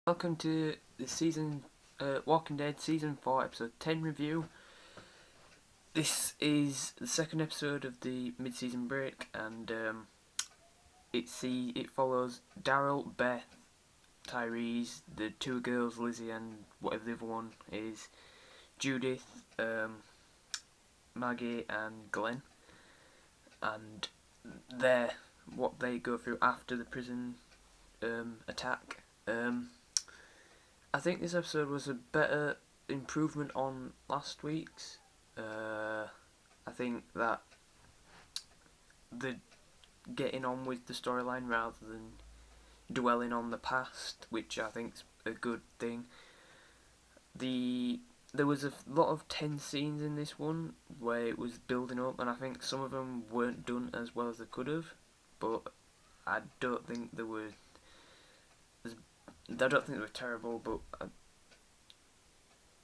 Welcome to the Walking Dead season 4 episode 10 review. This is the second episode of the mid-season break, and it follows Daryl, Beth, Tyrese, the two girls, Lizzie and whatever the other one is, Judith, Maggie and Glenn, and what they go through after the prison attack. I think this episode was a better improvement on last week's. I think that the getting on with the storyline rather than dwelling on the past, which I think's a good thing. There was a lot of tense scenes in this one where it was building up, and I think some of them weren't done as well as they could have. But I don't think they were. I don't think they were terrible, but I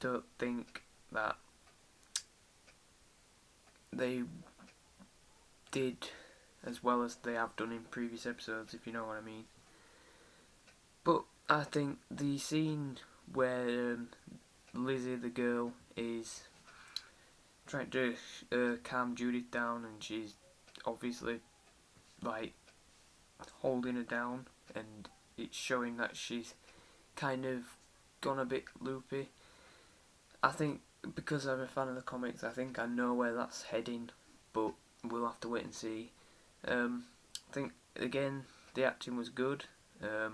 don't think that they did as well as they have done in previous episodes, if you know what I mean. But I think the scene where Lizzie, the girl, is trying to calm Judith down, and she's obviously like holding her down, and it's showing that she's kind of gone a bit loopy. I think because I'm a fan of the comics, I think I know where that's heading, but we'll have to wait and see. I think again the acting was good. I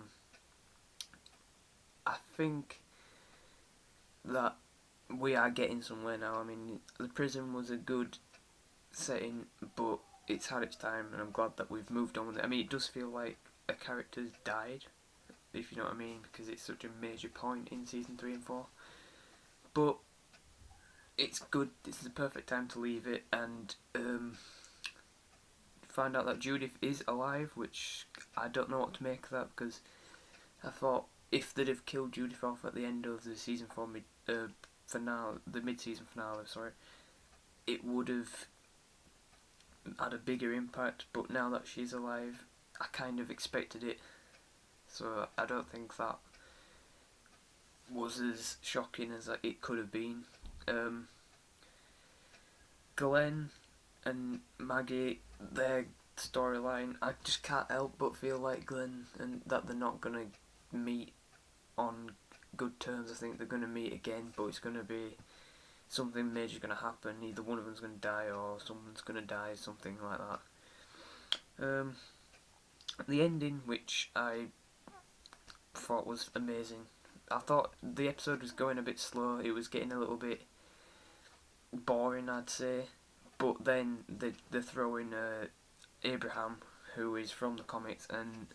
think that we are getting somewhere now. I mean, the prison was a good setting, but it's had its time, and I'm glad that we've moved on with it. I mean, it does feel like a character's died, if you know what I mean, because it's such a major point in season 3 and 4. But it's good. This is the perfect time to leave it and find out that Judith is alive, which I don't know what to make of that, because I thought if they'd have killed Judith off at the end of the season 4 finale, the mid-season finale, it would have had a bigger impact. But now that she's alive, I kind of expected it, so I don't think that was as shocking as it could have been. Glenn and Maggie, their storyline, I just can't help but feel like Glenn and that they're not gonna meet on good terms. I think they're gonna meet again, but it's gonna be something major gonna happen. Either one of them's gonna die or someone's gonna die, something like that. The ending, which I thought was amazing. I thought the episode was going a bit slow. It was getting a little bit boring, I'd say. But then they throw in Abraham, who is from the comics, and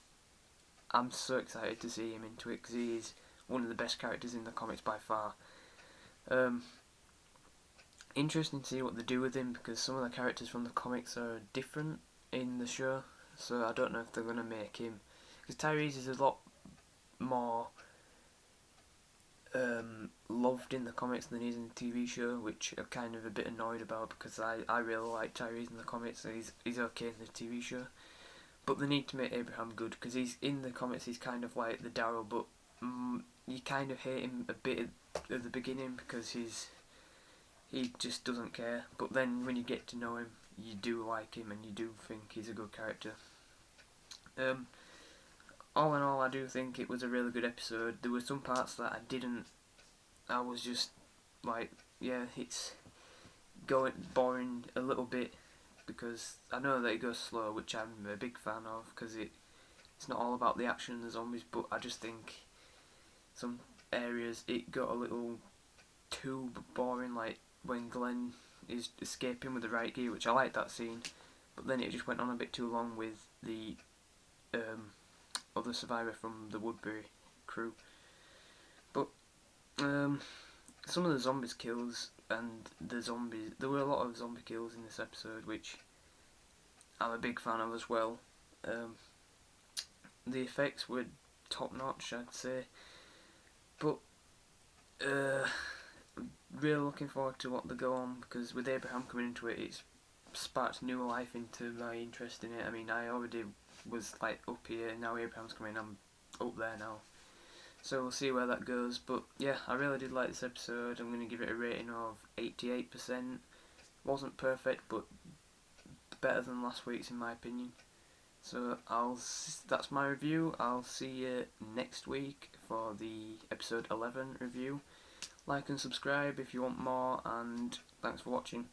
I'm so excited to see him into it because he is one of the best characters in the comics by far. Interesting to see what they do with him, because some of the characters from the comics are different in the show, so I don't know if they're going to make him, because Tyrese is a lot more loved in the comics than he is in the TV show, which I'm kind of a bit annoyed about, because I really like Tyrese in the comics, and he's okay in the TV show. But they need to make Abraham good, because he's in the comics, he's kind of like the Daryl, but you kind of hate him a bit at the beginning because he just doesn't care. But then when you get to know him, you do like him, and you do think he's a good character. All in all, I do think it was a really good episode. There were some parts that I was just like, yeah, it's going boring a little bit, because I know that it goes slow, which I'm a big fan of, because it's not all about the action and the zombies, but I just think some areas it got a little too boring, like when Glenn is escaping with the right gear, which I like that scene, but then it just went on a bit too long with the other survivor from the Woodbury crew. But some of the zombies kills and there were a lot of zombie kills in this episode, which I'm a big fan of as well. The effects were top notch, I'd say, but really looking forward to what they go on, because with Abraham coming into it, it's sparked new life into my interest in it. I mean, I already was like up here, and now Abraham's coming, I'm up there now. So we'll see where that goes. But yeah, I really did like this episode. I'm going to give it a rating of 88%. Wasn't perfect, but better than last week's in my opinion. So that's my review. I'll see you next week for the episode 11 review. Like and subscribe if you want more, and thanks for watching.